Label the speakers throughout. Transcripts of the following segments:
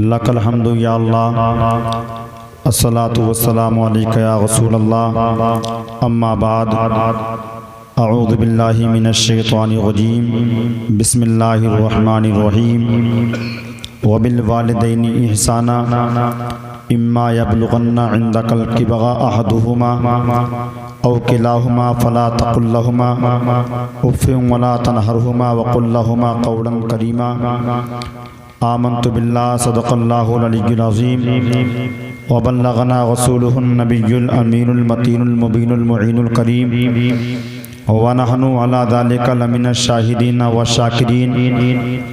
Speaker 1: لک الحمد یا اللہ، الصلاۃ والسلام علیک یا رسول اللہ، اما بعد، اعوذ باللہ من الشیطان الرجیم، بسم اللہ الرحمن الرحیم، وبالوالدین احسانا اما یبلغن عندک الکبر احدہما او کلاہما فلا تقل لہما اف ولا تنہرہما وقل لہما قولا کریما۔ آمنت باللہ، صدق اللہ العلی العظیم، وبلغنا رسولہ النبی الامین المتین المبین المعین الکریم، ونحن علی ذلک لمن الشاہدین والشاکرین،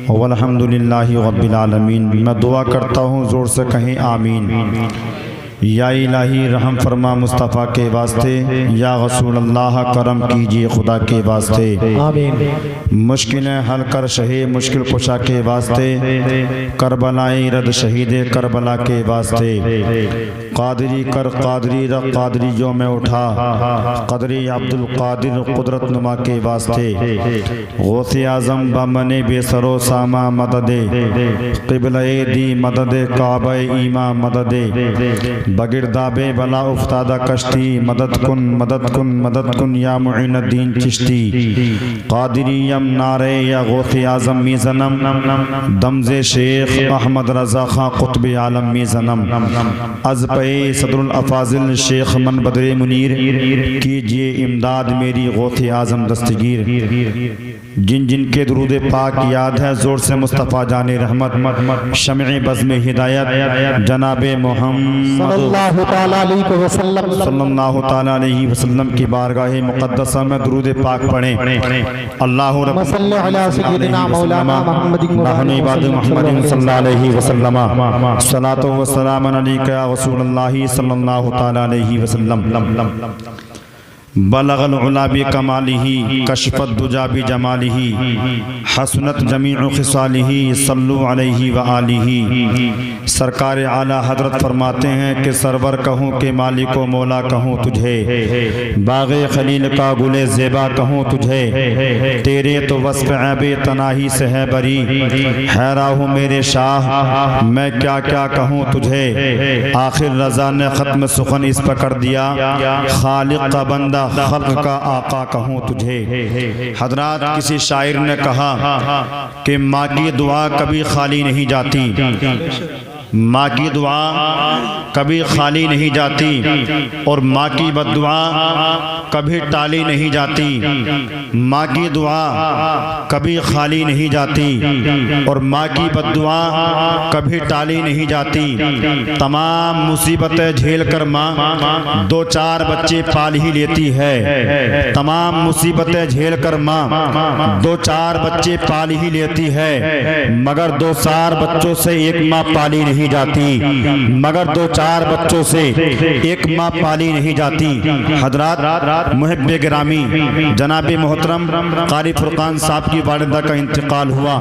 Speaker 1: والحمد للہ رب العالمین۔ میں دعا کرتا ہوں، زور سے کہیں آمین۔ یا الہی رحم فرما مصطفیٰ کے واسطے، یا رسول اللہ کرم کیجئے خدا کے واسطے، آمین۔ مشکلیں حل کر شہے مشکل کشا کے واسطے، کربلائی رد شہید کربلا کے واسطے، قادری کر قادری رکھ قادری جو میں اٹھا، قدری عبد القادر قدرت نما کے واسطے، غوث اعظم بمن بے سرو ساما مدد، قبلہ دی مدد کعبہ ایماں مدد، بگرداب بلا افتادہ کشتی، مدد کن مدد کن مدد کن یا معین الدین چشتی، قادریم نعرے یا غوث اعظم می زنم، دمز شیخ احمد رضا خان قطب عالم می زنم، از پے صدر الافاضل شیخ من بدر منیر، کیجئے امداد میری غوث اعظم دستگیر۔ جن جن کے درود پاک یاد ہے، زور سے مصطفیٰ جان رحمت، شمع بزم ہدایت جناب محمد صلی اللہ تعالیٰ علیہ وسلم کی بارگاہ مقدسہ میں درود پاک پڑھیں۔ اللہ رب صلی علی سیدنا مولانا محمد عباد محمد صلی اللہ علیہ وسلم، صلاۃ و سلام علیک یا رسول اللہ صلی اللہ تعالیٰ علیہ وسلم۔ بلغ العلا بکمالہ، کشف الدجا بجمالہ، حسنت جمیع خصالہ، صلو علیہ وآلہ۔ سرکار اعلیٰ حضرت فرماتے ہیں کہ سرور کہوں کہ مالک و مولا کہوں تجھے، باغ خلیل کا گل زیبا کہوں تجھے، تیرے تو وصف عیب تناہی سے ہے بری، حیرہ ہوں میرے شاہ میں کیا کیا کہوں تجھے۔ آخر رضا نے ختم سخن اس پر کر دیا، خالق کا بندہ خلق کا آقا کہوں تجھے۔ حضرات کسی شاعر نے کہا کہ ماں کی دعا کبھی خالی نہیں جاتی، ماں کی دعا کبھی خالی نہیں جاتی، اور ماں کی بد دعا کبھی ٹالی نہیں جاتی۔ ماں کی دعا کبھی خالی نہیں جاتی، اور ماں کی بد دعا کبھی ٹالی نہیں جاتی۔ تمام مصیبتیں جھیل کر ماں دو چار بچے پال ہی لیتی ہے، تمام مصیبتیں جھیل کر ماں دو چار بچے پال ہی لیتی ہے، مگر دو چار بچوں سے ایک ماں پالی نہیں جاتی، مگر دو چار بچوں سے ایک ماں پالی نہیں جاتی۔ حضرات محب گرامی جناب محترم قاری فرقان صاحب کی والدہ کا انتقال ہوا،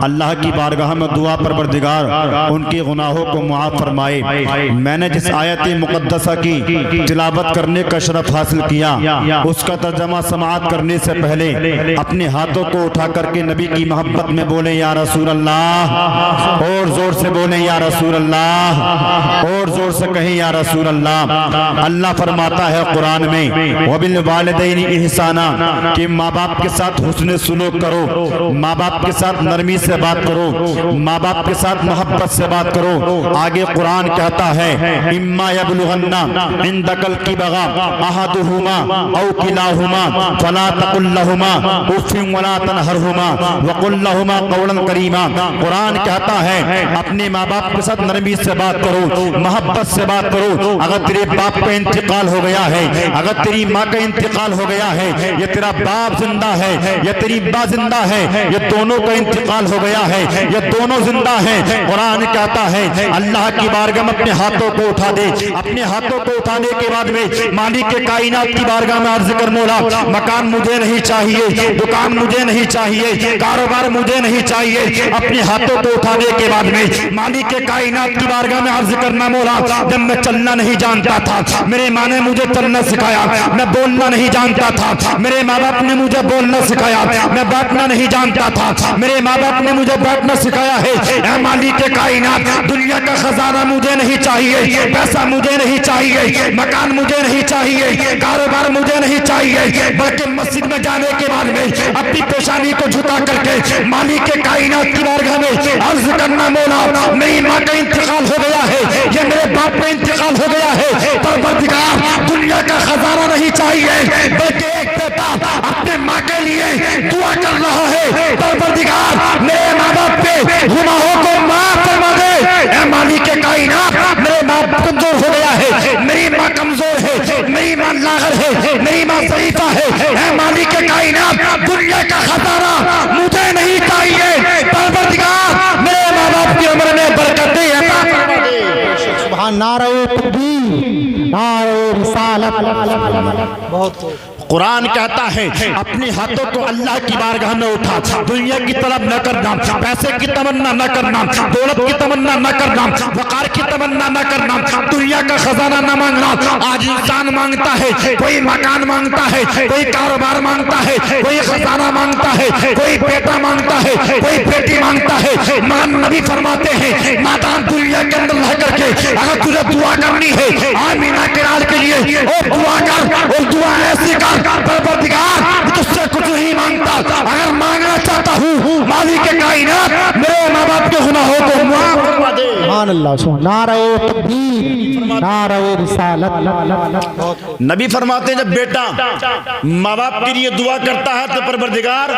Speaker 1: اللہ کی بارگاہ میں دعا پروردگار ان کی گناہوں کو معاف فرمائے۔ میں نے جس آیت مقدسہ کی تلاوت کرنے کا شرف حاصل کیا، اس کا ترجمہ سماعت کرنے سے پہلے اپنے ہاتھوں کو اٹھا کر کے نبی کی محبت میں بولے یا رسول اللہ، اور زور سے بولے یا رسول اللہ، اور زور سے کہیں یا رسول اللہ۔ اللہ فرماتا ہے قرآن میں وَبِالْوَالِدَيْنِ اِحْسَانًا، کہ ماں باپ کے ساتھ حسن سلوک کرو، ماں باپ کے ساتھ نرمی سے بات کرو، ماں باپ کے ساتھ محبت سے بات کرو۔ آگے قرآن کہتا ہے اِمَّا يَبْلُغَنَّ عِنْدَكَ الْكِبَرَ أَحَدُهُمَا أَوْ كِلَاهُمَا فَلَا تَقُل لَّهُمَا أُفٍّ وَلَا تَنْهَرْهُمَا وَقُل لَّهُمَا قَوْلًا كَرِيمًا۔ قرآن کہتا ہے اپنے ماں باپ کے ساتھ نرمی سے بات کرو، محبت سے بات کرو۔ اگر تیرے باپ کا انتقال ہو گیا ہے، اگر تیری ماں کا انتقال ہو گیا ہے، یا تیرا باپ زندہ ہے یا تیری ماں زندہ ہے، یا دونوں کا انتقال ہو گیا ہے یا دونوں زندہ ہیں، قرآن کہتا ہے اللہ کی بارگاہ میں اپنے ہاتھوں کو اٹھا دے۔ اپنے ہاتھوں کو اٹھانے کے بعد میں مالک کے کائنات کی بارگاہ میں عرض کر مولا مکان مجھے نہیں چاہیے، دکان مجھے نہیں چاہیے، کاروبار مجھے نہیں چاہیے۔ اپنے ہاتھوں کو اٹھانے کے بعد میں مالک کے کائنات کی بارگاہ میں عرض کرنا مولا جب میں چلنا نہیں جانتا تھا میرے ماں نے مجھے چلنا سکھایا, میں بولنا نہیں جانتا تھا میرے ماں باپ نے مجھے بولنا سکھایا, میں بیٹھنا نہیں جانتا تھا میرے ماں باپ نے مجھے بیٹھنا سکھایا ہے. اے مالک کائنات دنیا کا خزانہ مجھے نہیں چاہیے, پیسہ مجھے نہیں چاہیے, مکان مجھے نہیں چاہیے, کاروبار مجھے نہیں چاہیے, بلکہ مسجد میں جانے کے بعد میں اپنی پیشانی کو جھکا کر کے مالک کائنات کی بارگاہ میں عرض کرنا مولا میری ماں کا انتقال ہو گیا ہے, یہ میرے باپ کا انتقال ہو گیا ہے, پروردگار دنیا کا خزانہ نہیں چاہیے بلکہ ایک بیٹا اپنے ماں کے لیے دعا کر رہا ہے, پروردگار میرے ماں باپ کے گناہوں کو معاف فرما دے. اے مالک کائنات میرے باپ کمزور ہو گیا ہے, میری ماں کمزور ہے, میری ماں لاغر ہے, میری ماں ضعیفہ ہے. اے مالک کائنات دنیا کا خزانہ مجھے نہیں چاہیے, پروردگار میرے ماں باپ کی عمر میں برکت عطا فرما دے.
Speaker 2: سبحان نعرہ تکبیر نعرہ رسالت. بہت
Speaker 1: قرآن کہتا ہے اپنے ہاتھوں کو اللہ کی بارگاہ میں اٹھا, دنیا کی طلب نہ کرنا, پیسے کی تمنا نہ کرنا, دولت کی تمنا نہ کرنا, وقار کی تمنا نہ کرنا, دنیا کا خزانہ نہ مانگنا. آج انسان مانگتا ہے, کوئی مکان مانگتا ہے, کوئی کاروبار مانگتا ہے, کوئی خزانہ مانگتا ہے, کوئی بیٹا مانگتا ہے, کوئی بیٹی مانگتا ہے. مان نبی فرماتے ہیں نادان دنیا کے اندر رہ کر کے اگر تجھے دعا کرنی ہے آمینہ کے لال کے لیے اور دعا کر, اور دعا ایسی کر پروردگار تجھ سے کچھ نہیں مانگتا, اگر مانگنا چاہتا ہوں مالک کائنات میرے ماں باپ کے گناہوں کو معاف فرما دے.
Speaker 2: سبحان اللہ. سبحان نعرہ تکبیر نعرہ رسالت.
Speaker 1: نبی فرماتے ہیں جب بیٹا ماں باپ کے لیے دعا کرتا ہے تو پروردگار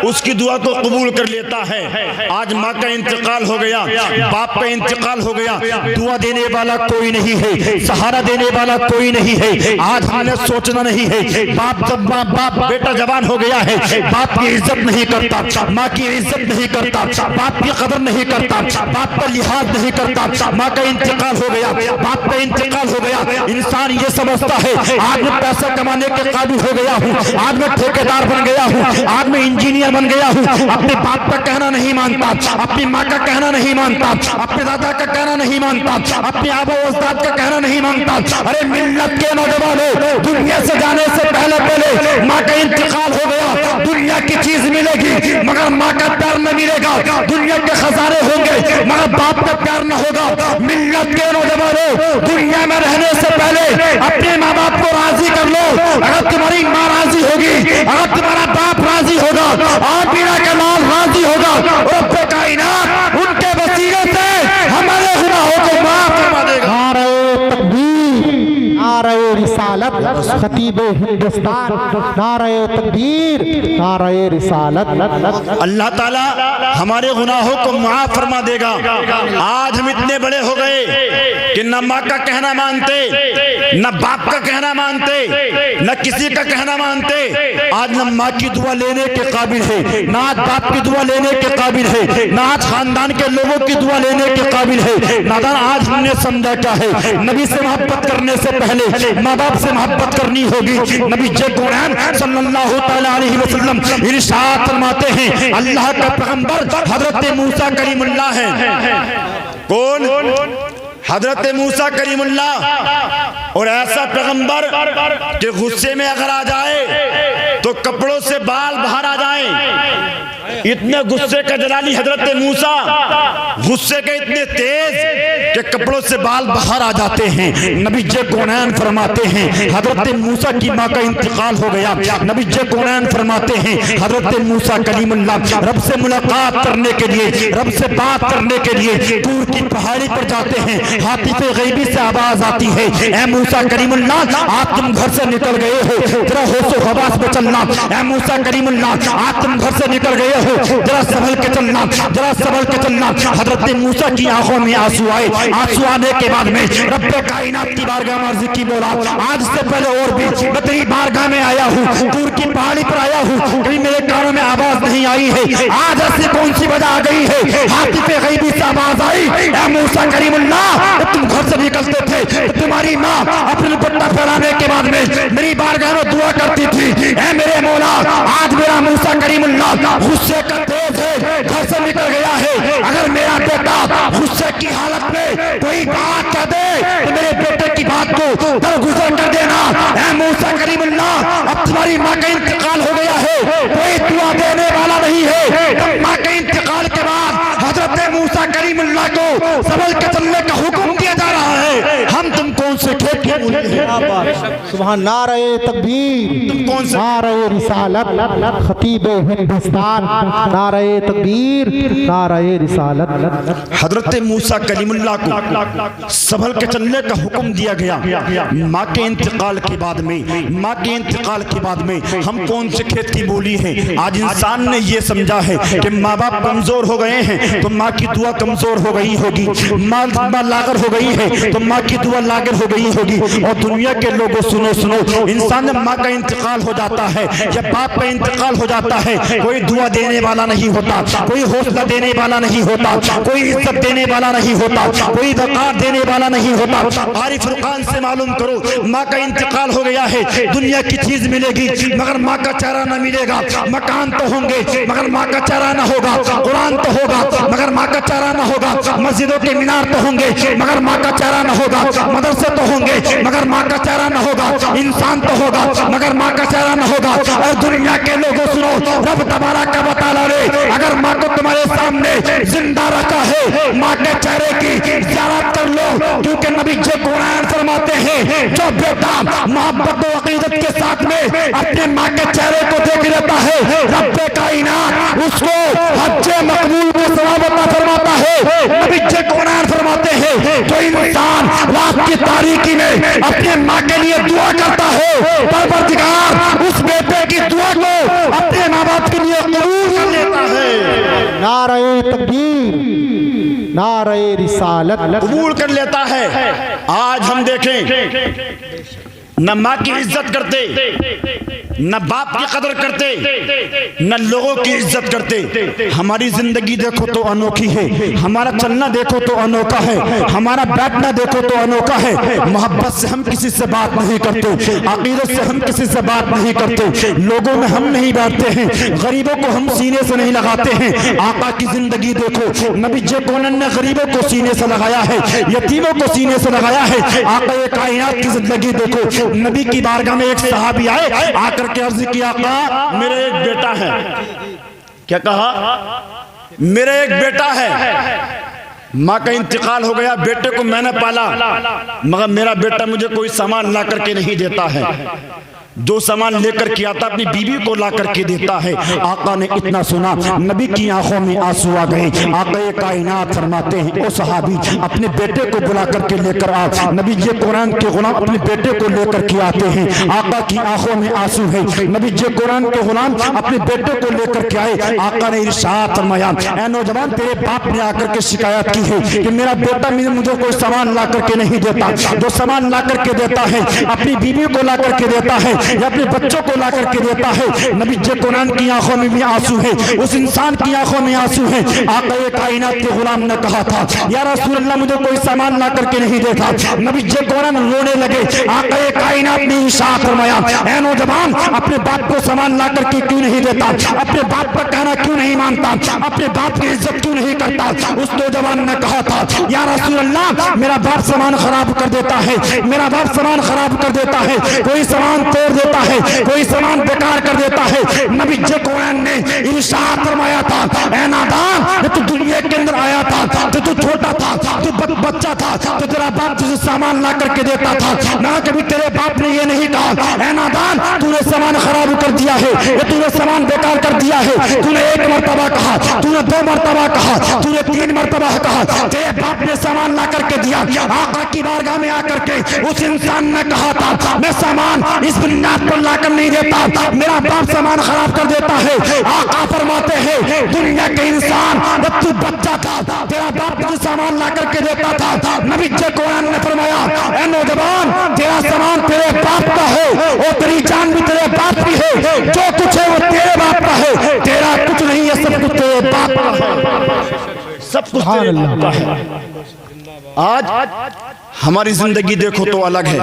Speaker 1: اس کی دعا کو قبول کر لیتا ہے. آج ماں کا انتقال ہو گیا, باپ کا انتقال ہو گیا, دعا دینے والا کوئی نہیں ہے, سہارا دینے والا کوئی نہیں ہے. آج ہم نے سوچنا نہیں ہے باپ بیٹا جوان ہو گیا ہے, باپ کی عزت نہیں کرتا, ماں کی عزت نہیں کرتا, باپ کی قدر نہیں کرتا, باپ کا لحاظ نہیں کرتا. ماں کا انتقال ہو گیا, باپ کا انتقال ہو گیا, انسان یہ سمجھتا ہے آج میں پیسہ کمانے کے قابل ہو گیا ہوں, آج میں ٹھیکیدار بن گیا ہوں, آج میں انجینئر بن گیا ہوں. اپنے باپ کا کہنا نہیں مانتا, اپنی ماں کا کہنا نہیں مانتا, اپنے دادا کا کہنا نہیں مانتا, اپنے آبا و اجداد کا کہنا نہیں مانتا. ارے ملت کے نوجوانوں دنیا سے جانے سے پہلے ماں کا انتقال ہو گیا, دنیا کی چیز ملے گی مگر ماں کا پیار نہ ملے گا, دنیا کے خزانے ہوں گے مگر باپ کا پیار نہ ہوگا. ملت کے نوجوانوں دنیا میں رہنے سے پہلے اپنے ماں باپ کو راضی کر لو. اگر تمہاری ماں راضی ہوگی, اگر تمہارا باپ راضی ہوگا, اور میرا کا لال راضی ہوگا, رب کائنات ان کے وسیلے سے ہمارے گناہوں کو معاف فرما دے گا.
Speaker 2: نعرہ تکبیر نعرہ رسالت. خطیب ہندوستان نعرہ تکبیر نعرہ رسالت.
Speaker 1: اللہ تعالیٰ ہمارے گناہوں کو معاف فرما دے گا. آج ہم اتنے بڑے ہو گئے کہ نہ ماں کا کہنا مانتے, نہ باپ کا کہنا مانتے, نہ کسی کا کہنا مانتے. آج نہ ماں کی دعا لینے کے قابل ہے, نہ آج باپ کی دعا لینے کے قابل ہے, نہ آج خاندان کے لوگوں کی دعا لینے کے قابل ہے. نادان آج ہم نے سمجھا کیا ہے, نبی سے محبت کرنے سے پہلے ماں باپ سے محبت کرنی ہوگی. نبی قرآن صلی اللہ تعالیٰ علیہ وسلم ارشاد فرماتے ہیں اللہ کا پیغمبر حضرت موسیٰ کریم اللہ ہے. کون؟ حضرت موسیٰ کریم اللہ. اور ایسا پیغمبر کہ غصے میں اگر آ جائے تو کپڑوں سے بال باہر آ جائیں. اتنے غصے کا جلالی حضرت موسیٰ, غصے کے اتنے تیز کہ کپڑوں سے بال باہر آ جاتے ہیں. نبی کونین فرماتے ہیں حضرت موسیٰ کی ماں کا انتقال ہو گیا. نبی کونین فرماتے ہیں حضرت موسیٰ کلیم اللہ رب سے ملاقات کرنے کے لیے, رب سے بات کرنے کے لیے دور کی پہاڑی پر جاتے ہیں. حاطف غیبی سے آواز آتی ہے اے موسیٰ کلیم اللہ آپ تم گھر سے نکل گئے ہو, ذرا ہوش و حواس میں چلنا. اے موسیٰ کلیم اللہ آپ تم گھر سے نکل گئے ہو, ذرا سنبھل کے چلنا, ذرا سنبھل کے چلنا. حضرت موسیٰ کی آنکھوں میں آنسو آئے. آنسو آنے کے بعد میں رب کائنات کی بارگاہ میں عرض کی مولا آج سے پہلے اور بھی میں تیری بارگاہ میں آیا ہوں, دور کی پہاڑی پر آیا ہوں, کہیں میرے کانوں میں آواز نہیں آئی ہے. آج ایسی کون سی وجہ آ گئی ہے حاطف غیبی سے آواز آئی اے موسیٰ کریم اللہ تم گھر سے نکلتے تھے, تمہاری ماں اپنے دوپٹہ پھیلانے کے بعد میں میری بارگاہ میں دعا کرتی تھی اے میرے مولا آج میرا موسیٰ کریم اللہ غصے کا تیز ہے, گھر سے نکل گیا ہے. اگر میرا بیٹا غصے کی حالت میں
Speaker 3: کوئی بات کہہ دے تو میرے بیٹے کی بات کو درگزر کر دینا۔ اے موسیٰ کلیم اللہ، اب تمہاری ماں کا انتقال ہو گیا ہے، کوئی دعا دینے والا نہیں ہے۔ ماں کے انتقال کے بعد حضرت موسیٰ کلیم اللہ کو سنبھل کے چلنے کا حکم دیا جا رہا ہے۔ ہم تم کون سے کھیت کے بولے ہیں؟
Speaker 2: سبحان نعرہ تکبیر،
Speaker 3: کون سے
Speaker 2: نعرہ رسالت، خطیب ہندوستان، نعرہ تکبیر، نعرہ رسالت۔
Speaker 3: حضرت موسیٰ کلیم اللہ کو سنبھل کے چلنے کا حکم دیا گیا۔ ماں کے انتقال کے بعد میں ہم کون سے کھیت کی بولی ہیں؟ آج انسان نے یہ سمجھا ہے کہ ماں باپ کمزور ہو گئے ہیں تو ماں کی دعا کمزور ہو گئی ہوگی، ماں لاغر ہو گئی ہے تو ماں کی دعا لاغر ہو گئی ہوگی۔ اور دنیا کے لوگوں سنو، انسان جب ماں کا انتقال ہو جاتا ہے، جب باپ کا انتقال ہو جاتا ہے، کوئی دعا دینے والا نہیں ہوتا، کوئی حوصلہ دینے والا نہیں ہوتا، کوئی عزت دینے والا نہیں ہوتا، کوئی وقار دینے والا نہیں ہوتا۔ قاری فرقان سے معلوم کرو، ماں کا انتقال ہو گیا ہے، دنیا کی چیز ملے گی مگر ماں کا چہرہ نہ ملے گا، مکان تو ہوں گے مگر ماں کا چہرہ نہ ہوگا، قرآن تو ہوگا مگر ماں کا چہرہ نہ ہوگا، مسجدوں کے مینار تو ہوں گے مگر ماں کا چہرہ نہ ہوگا، مدرسے تو ہوں گے مگر ماں کا چہرہ نہ ہوگا، انسان تو ہوگا مگر ماں کا چہرہ نہ ہوگا۔ اور دنیا کے لوگوں سنو، رب تبارک و تعالیٰ نے اگر ماں کو تمہارے سامنے زندہ رکھا ہے، ماں کے چہرے کی زیارت کر لو، کیونکہ نبی قرآن فرماتے ہیں جو بیٹا محبت و عقیدت کے ساتھ میں اپنے ماں کے چہرے کو دیکھ لیتا ہے، رب کائنات اس کو حج مقبول میں ثواب عطا فرماتا ہے۔ نبی قرآن فرماتے ہیں جو انسان رات کی تاریکی میں اپنے ماں کے لیے دعا کرتا ہے، پروردگار اس بیٹے کی دعا کو اپنے ماں باپ کے لیے قبول کر لیتا ہے۔
Speaker 2: نعرہ تکبیر، نعرہ رسالت،
Speaker 3: قبول کر لیتا ہے۔ آج ہم دیکھیں نہ ماں کی عزت کرتے، نہ باپ کی قدر کرتے، نہ لوگوں کی عزت کرتے۔ ہماری زندگی دیکھو تو انوکھی ہے، ہمارا چلنا دیکھو تو انوکھا ہے، ہمارا بیٹھنا دیکھو تو انوکھا ہے۔ محبت سے ہم کسی سے بات نہیں کرتے، عقیدت سے ہم کسی سے بات نہیں کرتے، لوگوں میں ہم نہیں بیٹھتے ہیں، غریبوں کو ہم سینے سے نہیں لگاتے ہیں۔ آقا کی زندگی دیکھو، نبی کونن نے غریبوں کو سینے سے لگایا ہے، یتیموں کو سینے سے لگایا ہے۔ آقا کائنات کی زندگی دیکھو، نبی کی بارگاہ میں ایک صحابی آئے، آ کر کے عرض کیا آقا میرے ایک بیٹا ہے، کیا کہا؟ میرے ایک بیٹا ہے، ماں کا انتقال ہو گیا، بیٹے کو میں نے پالا مگر میرا بیٹا مجھے کوئی سامان لا کر کے نہیں دیتا ہے، جو سامان لے کر کے آتا اپنی بیوی کو لا کر کے دیتا ہے۔ آقا نے اتنا سنا، نبی کی آنکھوں میں آنسو آ گئے۔ آقا کائنات فرماتے ہیں او صحابی اپنے بیٹے کو بلا کر کے لے کر آ۔ نبی قرآن کے غلام اپنے بیٹے کو لے کر کے آتے ہیں، آقا کی آنکھوں میں آنسو ہے۔ نبی قرآن کے غلام اپنے بیٹے کو لے کر کے آئے، آقا نے ارشاد فرمایا اے نوجوان تیرے باپ نے آ کر کے شکایت کی ہے کہ میرا بیٹا مجھے کوئی سامان لا کر کے نہیں دیتا، جو سامان لا کر کے دیتا ہے اپنی بیوی کو لا کر کے دیتا ہے یا اپنے بچوں کو لا کر کے دیتا ہے۔ نبی قرآن کی آنکھوں میں بھی آنسو ہے، اس انسان کی آنکھوں میں آنسو ہے۔ آقا کائنات کے غلام نے کہا تھا یا رسول اللہ مجھے کوئی سامان لا کر کے نہیں دیتا، نبی قرآن رونے لگے۔ آقا کائنات نے ارشاد فرمایا اے نوجوان اپنے باپ کو سامان لا کر کے کیوں نہیں دیتا، اپنے باپ کا کہنا کیوں نہیں مانتا، اپنے باپ کی عزت کیوں نہیں کرتا؟ اس نوجوان نے کہا تھا یا رسول اللہ میرا باپ سامان خراب کر دیتا ہے، میرا باپ سامان خراب کر دیتا ہے، کوئی سامان توڑ دیتا ہے، کوئی سامان بیکار کر دیتا ہے۔ نبی قرآن نے ارشاد فرمایا تھا اے نادان جب تو دنیا کے اندر آیا تھا تو چھوٹا تھا، تو بچہ تھا، تو تیرا باپ تجھے سامان لا کر کے دیتا تھا، نہ کبھی تیرے باپ نے یہ نہیں کہا اے نادان تو نے سامان خراب کر دیا ہے، تو نے سامان بیکار کر دیا ہے، تو نے ایک مرتبہ کہا، تو نے دو مرتبہ کہا، تو نے تین مرتبہ کہا، تیرے باپ نے سامان لا کر کے دیا۔ آقا کی بارگاہ میں آ کر کے اس انسان نے کہا تھا میں سامان اس بنیاد پر لا کر نہیں دیتا، میرا باپ سامان خراب کر دیتا ہے۔ آقا فرماتے ہیں دنیا کے انسان جب تو بچہ تھا تیرا باپ تجھے سامان لا کر کے دیتا تھا، نبی قرآن نے فرمایا اے نوجوان تیرا سامان تیرے باپ کا ہے اور تیری جان بھی تیرے باپ کی ہے، جو کچھ ہے وہ تیرے باپ کا ہے، تیرا کچھ نہیں ہے، سب کچھ تیرے باپ کا ہے، سب کچھ تیرے باپ کا ہے۔ آج ہماری زندگی دیکھو تو الگ ہے۔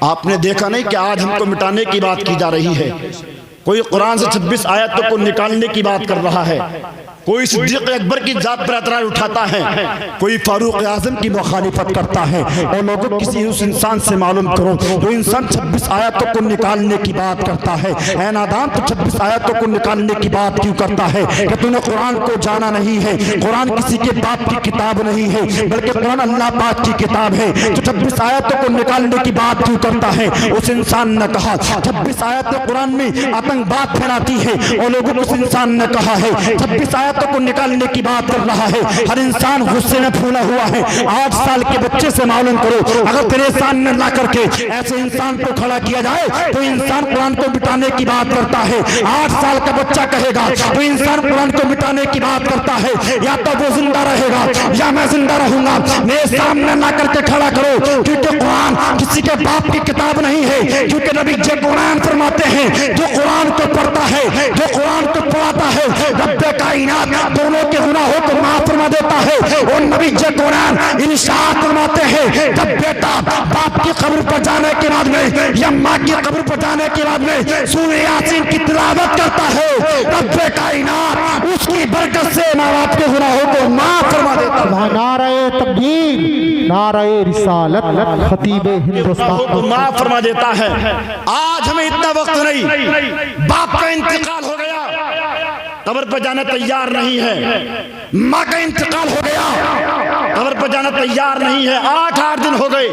Speaker 3: آپ نے دیکھا نہیں کہ آج ہم کو مٹانے کی بات کی جا رہی ہے، کوئی قرآن سے 26 آیتوں کو نکالنے کی بات کر رہا ہے، کوئی صدیق اکبر کی ذات پر اعتراض اٹھاتا ہے، کوئی فاروق اعظم کی مخالفت کرتا ہے، اور لوگوں کسی اس انسان سے معلوم کرو وہ انسان 26 آیاتوں کو نکالنے کی بات کرتا ہے۔ اے نادان، تو 26 آیاتوں کو نکالنے کی بات کیوں کرتا ہے؟ کہ تو نے قرآن کو جانا نہیں ہے۔ قرآن کسی کے باپ کی کتاب نہیں ہے، بلکہ قرآن اللہ پاک کی کتاب ہے۔ تو 26 آیاتوں کو نکالنے کی بات کیوں کرتا ہے؟ اس انسان نے کہا 26 آیاتیں قرآن میں آتنک بات پھیلاتی ہے، اور لوگوں کو اس انسان نے کہا ہے 26 آیاتوں کو نکالنے کی بات کر رہا ہے۔ ہر انسان غصے میں پھولا ہوا ہے۔ 8 سال کے بچے سے معلوم کرو، اگر تیرے سامنے لا کر کے ایسے انسان کو کھڑا کیا جائے تو انسان قرآن کو مٹانے کی بات کرتا ہے۔ 8 سال کا بچہ کہے گا تو انسان قرآن کو مٹانے کی بات کرتا ہے، یا تو وہ زندہ رہے گا یا میں زندہ رہوں گا۔ میرے سامنے لا کر کے کھڑا کرو، کیونکہ قرآن کسی کے باپ کی کتاب نہیں ہے، کیونکہ نبی قرآن فرماتے ہیں جو قرآن کو پڑھتا ہے، جو قرآن کو پڑھاتا ہے، رب کائنات دونوں کے گناہوں کو معاف فرما دیتا ہے۔ اور نبی قرآن ارشاد فرماتے ہیں جب بیٹا باپ کی قبر پر جانے کے بعد میں یا ماں کی قبر پر جانے کے بعد میں سورہ یاسین کی تلاوت کرتا ہے، رب کائنات اس کی برکت سے ماں باپ کے گناہوں کو معاف فرما دیتا ہے۔
Speaker 2: نعرہ تکبیر، نعرہ رسالت، خطیب ہندوستان
Speaker 3: کو معاف فرما دیتا ہے۔ آج ہمیں اتنا وقت نہیں، باپ کا انتقال ہو گیا، قبر پر جانا تیار نہیں ہے، ماں کا انتقال ہو گیا، قبر پر جانا تیار نہیں ہے، 8 دن ہو گئے،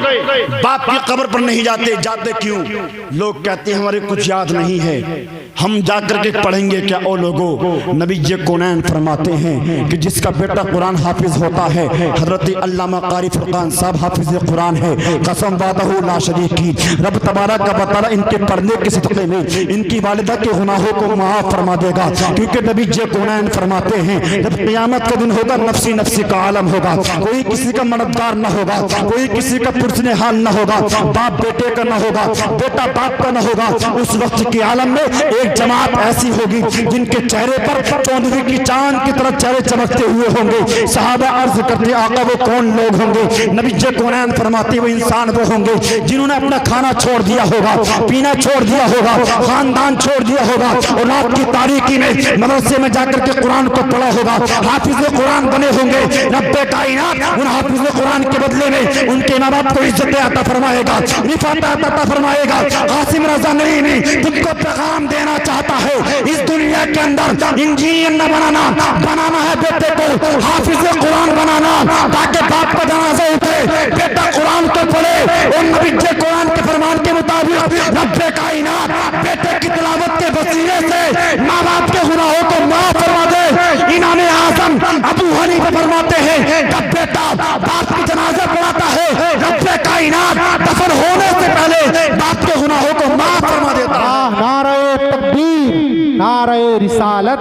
Speaker 3: باپ کی قبر پر نہیں جاتے کیوں؟ لوگ کہتے ہیں ہمارے کچھ یاد نہیں ہے، ہم جا کر کے پڑھیں گے کیا؟ او لوگوں، نبی کونین فرماتے ہیں کہ جس کا بیٹا قرآن حافظ ہوتا ہے، حضرت علامہ قاری فرقان صاحب حافظ قرآن ہے، قسم وعدہ لا شریک کی، رب تبارک و تعالی ان کے پڑھنے کے صدقے میں ان کی والدہ کے گناہوں کو معاف فرما دے گا، کیونکہ نبی کونین فرماتے ہیں جب قیامت کا دن ہوگا نفسی نفسی کا عالم ہوگا، کوئی کسی کا مددگار نہ ہوگا، کوئی کسی کا پرسن حال نہ ہوگا، باپ بیٹے کا نہ ہوگا، بیٹا باپ کا نہ ہوگا۔ اس وقت کے عالم میں ایک جماعت ایسی ہوگی جن کے چہرے پر چوندوی کی چاند کی طرح چہرے چمکتے ہوئے ہوں گے۔ صحابہ عرض کرتے آقا وہ کون لوگ ہوں گے؟ نبی کونین فرماتے وہ انسان وہ ہوں گے جنہوں نے اپنا کھانا چھوڑ دیا ہوگا، پینا چھوڑ دیا ہوگا، خاندان چھوڑ دیا ہوگا، اور رات کی تاریکی میں مدرسے میں جا کر کے قرآن کو پڑھا ہوگا، حافظ قرآن بنے ہوں گے۔ رب کائنات ان حافظ قرآن کے بدلے میں ان کے ماں باپ کو عزت عطا فرمائے گا، رفعت عطا فرمائے گا۔ قاسم رضا نعیمی تم کو پیغام دینا چاہتا ہے اس دنیا کے اندر انجینئر نہ بنانا ہے بیٹے کو حافظ قرآن بنانا، تاکہ باپ کا جنازہ اٹھے، بیٹا قرآن کو پڑھے، اور نبی قرآن کے فرمان کے مطابق رب کائنات بیٹے کی تلاوت کے وسیلے سے ماں باپ کے گناہوں کو معاف فرما دے۔ امام اعظم ابو حنیفہ فرماتے ہیں جب بیٹا باپ کی جنازہ پڑھاتا ہے، رب کائنات دفن ہونے سے پہلے باپ کے گناہوں کو معاف فرما دیتا ہے۔
Speaker 2: نعرہ تکبیر، نعرہ رسالت،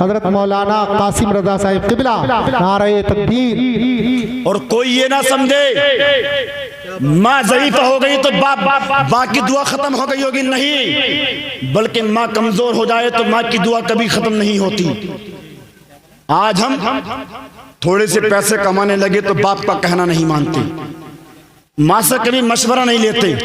Speaker 2: حضرت مولانا قاسم رضا صاحب قبلہ، نعرہ تکبیر۔
Speaker 3: اور کوئی یہ نہ سمجھے ماں ضعیفہ ہو گئی تو باپ کی دعا ختم ہو گئی ہوگی، نہیں، بلکہ ماں کمزور ہو جائے تو ماں کی دعا کبھی ختم نہیں ہوتی۔ آج ہم تھوڑے سے پیسے کمانے لگے تو باپ کا کہنا نہیں مانتے، ماں سے کبھی مشورہ نہیں لیتے۔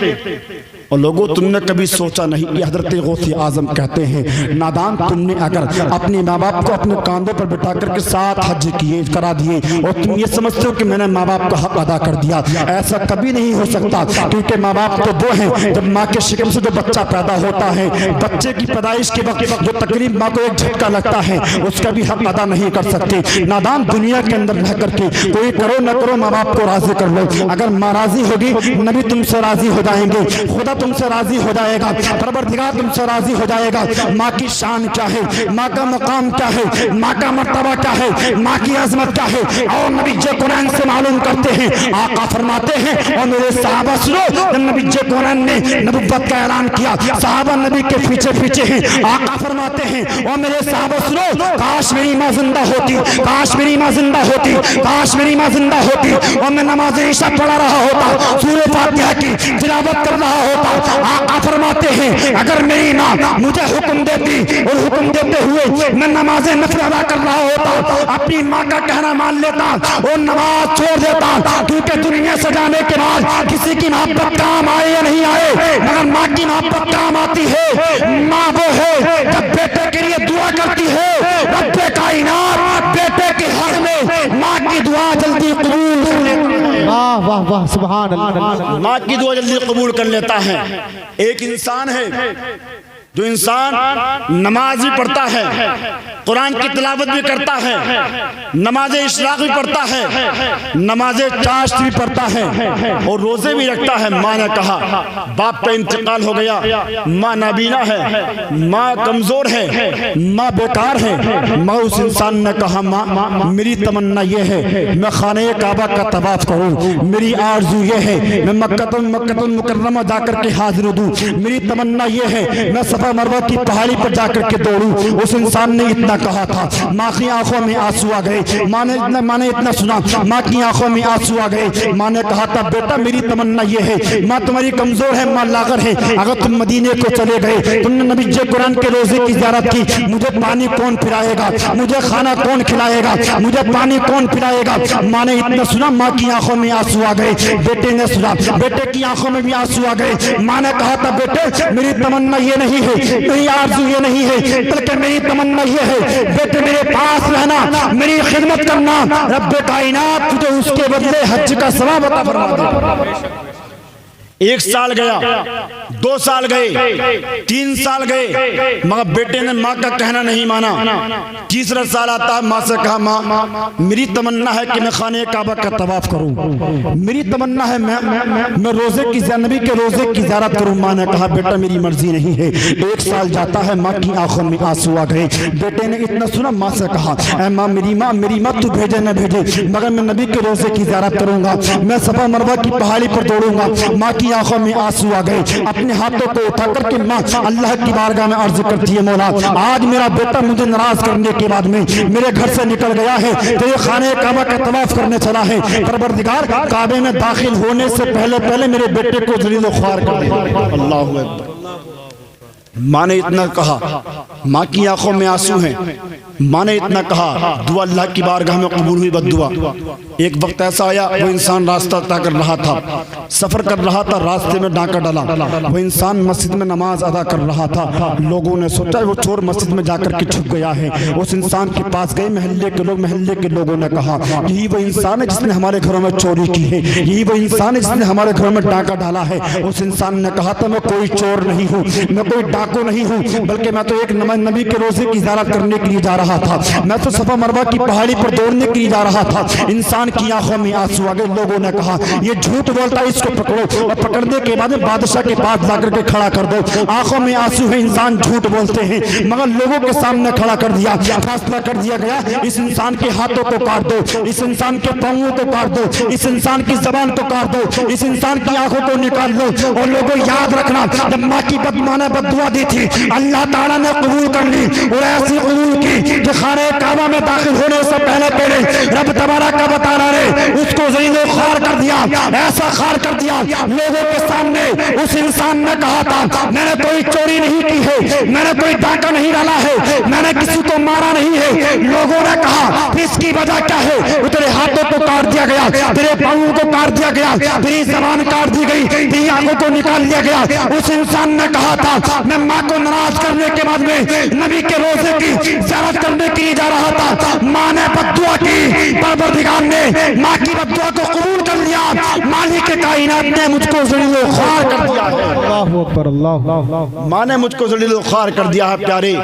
Speaker 3: اور لوگوں تم نے کبھی سوچا نہیں، یہ حضرت غوث اعظم کہتے ہیں نادان تم نے اگر اپنے ماں باپ کو اپنے کاندھوں پر بٹھا کر کے 7 حج کرا دیے اور تم یہ سمجھتے ہو کہ میں نے ماں باپ کا حق ادا کر دیا، ایسا کبھی نہیں ہو سکتا، کیونکہ ماں باپ تو وہ ہیں جب ماں کے شکم سے جو بچہ پیدا ہوتا ہے، بچے کی پیدائش کے وقت جو تقریب ماں کو ایک جھٹکا لگتا ہے اس کا بھی حق ادا نہیں کر سکتے۔ نادان دنیا کے اندر رہ کر کے کوئی کرو نہ کرو ماں باپ کو راضی کر لو، اگر ماں راضی ہوگی نبی تم سے راضی ہو جائیں گے، خدا تم سے راضی ہو جائے گا، پروردگار تم سے راضی ہو جائے گا۔ ماں کی شان کیا ہے، ماں کا مقام کیا ہے، ماں کا مرتبہ کیا ہے، ماں کی عظمت کیا ہے، اور نبی قرآن سے معلوم کرتے ہیں۔ آقا فرماتے ہیں اور میرے صحابہ سنو، جب نبی قرآن نے نبوت کا اعلان کیا صحابہ نبی کے پیچھے پیچھے ہیں۔ آقا فرماتے ہیں اور میرے صحابہ سنو، کاش میری ماں زندہ ہوتی، کاش میری ماں زندہ ہوتی، کاش میری ماں زندہ ہوتی اور میں نماز عشاء پڑھا رہا ہوتا، سورہ فاتحہ کی تلاوت کر رہا ہوتا۔ آقا فرماتے ہیں اگر میری ماں مجھے حکم دیتی اور حکم دیتے ہوئے میں نماز نفل ادا کر رہا ہوتا، اپنی ماں کا کہنا مان لیتا اور نماز چھوڑ دیتا، کیونکہ دنیا سے جانے کے بعد کسی کی محبت کام آئے یا نہیں آئے مگر ماں کی محبت کام آتی ہے۔ ماں وہ ہے جب بیٹے کے لیے دعا کرتی ہے، رب کائنات
Speaker 2: واہ واہ واہ سبحان اللہ.
Speaker 3: ماں کی دعا جلدی قبول کر لیتا ہے. ایک انسان ہے جو انسان نماز بھی پڑھتا ہے, قرآن کی تلاوت بھی کرتا ہے, نماز اشراق بھی پڑھتا ہے, نماز چاشت بھی پڑھتا ہے اور روزے بھی رکھتا ہے. ماں نے کہا باپ کا انتقال ہو گیا, ماں نابینا ہے, ماں کمزور ہے, ماں بیکار ہے. ماں اس انسان نے کہا ماں میری تمنا یہ ہے میں خانہ کعبہ کا طواف کروں, میری آرزو یہ ہے میں مکہ المکرمہ جا کر کے حاضر ہوں, میری تمنا یہ ہے میں صفا مروہ کی پہاڑی پر جا کر کے دوڑوں. اس انسان نے اتنا کہا تھا, ماں کی آنکھوں میں آنسو آ گئے. ماں نے اتنا سنا, ماں کی آنکھوں میں آنسو آ گئے. ماں نے کہا تھا بیٹا میری تمنا یہ ہے, ماں تمہاری کمزور ہے, ماں لاغر ہے, اگر تم مدینے کو چلے گئے, تم نے نبی قرآن کے روزے کی زیارت کی, مجھے پانی کون پلائے گا, مجھے کھانا کون کھلائے گا, مجھے پانی کون پلائے گا. ماں نے اتنا سنا, ماں کی آنکھوں میں آنسو آ گئے. بیٹے نے سنا, بیٹے کی آنکھوں میں بھی آنسو آ گئے. ماں نے کہا تھا بیٹے میری تمنا یہ نہیں ہے, میری آرزو یہ نہیں ہے, بلکہ میری تمنا یہ ہے بیٹے میرے پاس رہنا, میری خدمت کرنا, رب کائنات تجھے اس کے بدلے حج کا ثواب عطا فرما دے. 1 سال گیا, 2 سال گئے, 3 سال گئے, مگر بیٹے نے ماں کا کہنا نہیں مانا. تیسرا سال آتا, ماں سے کہا ماں میری تمنا ہے کہ میں خانہ کعبہ کا طواف کروں, میری تمنا ہے میں روزے کی نبی کے روزے کی زیارت کروں. ماں نے کہا بیٹا میری مرضی نہیں ہے. 1 سال جاتا ہے, ماں کی آنکھوں میں آنسو آ گئے. بیٹے نے اتنا سنا, ماں سے کہا اے ماں میری ماں تو بھیجے نہ بھیجے, مگر میں نبی کے روزے کی زیارت کروں گا, میں صفا مروہ کی پہاڑی پر دوڑوں گا. ماں کی آنکھوں میں آنسو آ گئے. اپنے ہاتھوں کو اٹھا کر کے ماں اللہ کی بارگاہ میں عرض کرتی ہے, مولا آج میرا بیٹا مجھے ناراض کرنے کے بعد میں میرے گھر سے نکل گیا ہے, تو یہ خانہ کعبہ کا طواف کرنے چلا ہے. پروردگار کعبے میں داخل ہونے سے پہلے میرے بیٹے کو ذلیل و خوار کر دے. اللہ اکبر. ماں نے اتنا کہا, ماں کی آنکھوں میں آنسو ہیں. ماں نے اتنا کہا, دعا اللہ کی بارگاہ میں قبول ہوئی, بد دعا. ایک وقت ایسا آیا, وہ انسان راستہ طے کر رہا تھا, سفر کر رہا تھا, راستے میں ڈاکہ ڈالا. وہ انسان مسجد میں نماز ادا کر رہا تھا. لوگوں نے سوچا وہ چور مسجد میں جا کر کے چھپ گیا ہے. اس انسان کے پاس گئے, محلے کے لوگوں نے کہا یہی وہ انسان ہے جس نے ہمارے گھروں میں چوری کی ہے, یہی وہ انسان ہے جس نے ہمارے گھروں میں ڈاکہ ڈالا ہے. اس انسان نے کہا تھا میں کوئی چور نہیں ہوں, میں کوئی ڈاکو نہیں ہوں, بلکہ میں تو ایک نبی کے روزے کی زیارت کرنے کے لیے جا رہا تھا, میں تو صفا مروہ کی پہاڑی پر دوڑنے کے لیے جا رہا تھا. انسان کی آنکھوں میں آنسو آ گئے. لوگوں نے کہا یہ جھوٹ بولتا ہے, اس کو پکڑو, اور پکڑنے کے بعد بادشاہ کے پاس جا کر کے کھڑا کر دو. آنکھوں میں آنسو ہے, انسان جھوٹ بولتے ہیں, مگر لوگوں کے سامنے کھڑا کر دیا. فیصلہ کر دیا گیا, اس انسان کے ہاتھوں کو کاٹ دو, اس انسان کے پاؤں کو کاٹ دو, اس انسان کی زبان کو کاٹ دو, اس انسان کی آنکھوں کو نکال دو. اور لوگوں یاد رکھنا, جب ماں کی ماں نے بد دعا دی تھی, اللہ تعالیٰ نے قبول کر لی, اور ایسی قبول کی کہ خانہ کعبہ میں داخل ہونے سے پہلے رب تبارک و تعالیٰ نے اس کو ذلیل و خوار کر دیا, ایسا خوار کر دیا. لوگوں کے سامنے اس انسان نے کہا تھا میں نے کوئی چوری نہیں کی ہے, میں نے کوئی ڈاکہ نہیں ڈالا ہے, میں نے کسی کو مارا نہیں ہے. لوگوں نے کہا اس کی وجہ کیا ہے, تیرے ہاتھوں کو کاٹ دیا گیا, تیرے پاؤں کو کاٹ دیا گیا, تیری زبان کاٹ دی گئی, تیری آنکھوں کو نکال دیا گیا. اس انسان نے کہا تھا میں ماں کو ناراض کرنے کے بعد میں نبی کے روزے کی زیارت کرنے کے لیے جا رہا تھا. ماں نے بد دعا کی, پروردگار نے ماں کی بد دعا کو قبول کر لیا. مالک کائنات نے مجھ کو ذلیل و خوار کر دیا ہے.
Speaker 2: اللہ اکبر, اللہ.
Speaker 3: ماں نے مجھ کو ذلیل و خوار کر دیا ہے. پیارے,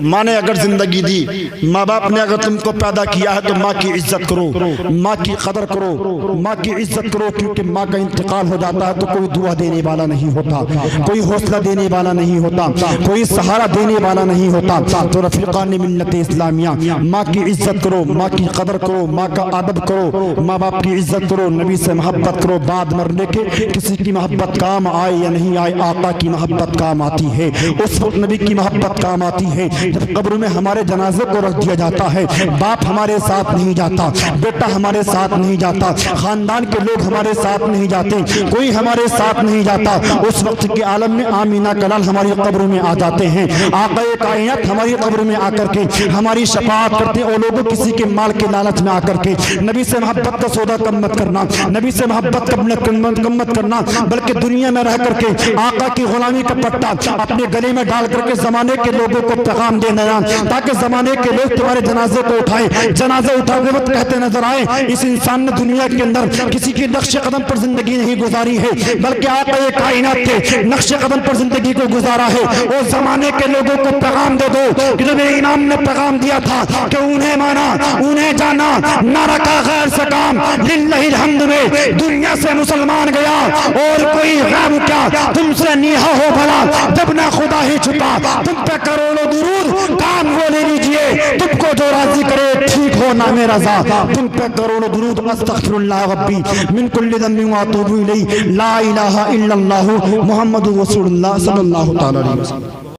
Speaker 3: ماں نے اگر زندگی دی, ماں باپ نے اگر تم کو پیدا کیا ہے تو ماں کی عزت کرو, ماں کی قدر کرو, ماں کی عزت کرو, کیونکہ ماں کا انتقال ہو جاتا ہے تو کوئی دعا دینے والا نہیں ہوتا, کوئی حوصلہ دینے والا نہیں ہوتا, کوئی سہارا دینے والا نہیں ہوتا. تو رفیقان ملت اسلامیہ, ماں کی عزت کرو, ماں کی قدر کرو, ماں کا ادب کرو, ماں باپ کی عزت کرو, نبی سے محبت کرو. بعد مرنے کے کسی کی محبت کام آئے یا نہیں آئے, آقا کی محبت کام آتی ہے. اس وقت نبی کی محبت کام آتی ہے جب قبر میں ہمارے جنازے کو رکھ دیا جاتا ہے. باپ ہمارے ساتھ نہیں جاتا, بیٹا ہمارے ساتھ نہیں جاتا, خاندان کے لوگ ہمارے ساتھ نہیں جاتے, کوئی ہمارے ساتھ نہیں جاتا. اس وقت کے عالم میں آمینہ کلال ہماری قبر میں آ جاتے ہیں. آقا کائنات ہماری قبر میں آ کر کے ہماری شفاعت کرتے ہیں. اور لوگوں کسی کے مال کے لالچ میں آ کر کے نبی سے محبت کا سودا کم مت کرنا, نبی سے محبت کا کم مت کرنا، بلکہ دنیا میں رہ کر کے آقا کی غلامی کا پٹا اپنے گلے میں ڈال کر کے زمانے کے لوگوں کو پیغام دینا، تاکہ زمانے کے لوگ تمہارے جنازے کو اٹھائیں، جنازے اٹھاتے وقت کہتے نظر آئے اس انسان نے دنیا کے اندر کسی کی نقش قدم پر زندگی نہیں گزاری ہے، بلکہ آقا یہ کائنات کے نقش قدم پر زندگی کو گزارا ہے۔ اور زمانے کے لوگوں کو پیغام دے دو کہ جو میرے امام نے پیغام دیا تھا کہ انہیں مانا انہیں جانا، نہ رکھا غیر سے کام، للہ الحمد میں دنیا سے مسلمان گیا، اور کوئی غم کیا تم سے نیہا ہو بھلا جب نہ خدا ہی چھپا، تم پہ کروڑوں درود کام وہ لے لیجئے، تم کو جو راضی کرے ٹھیک ہو نام رضا، تم پہ کروڑوں درود استغفر اللہ ربی من کل ذنب واتوب الیہ، لا الہ الا اللہ محمد رسول اللہ صلی اللہ تعالی علیہ وسلم۔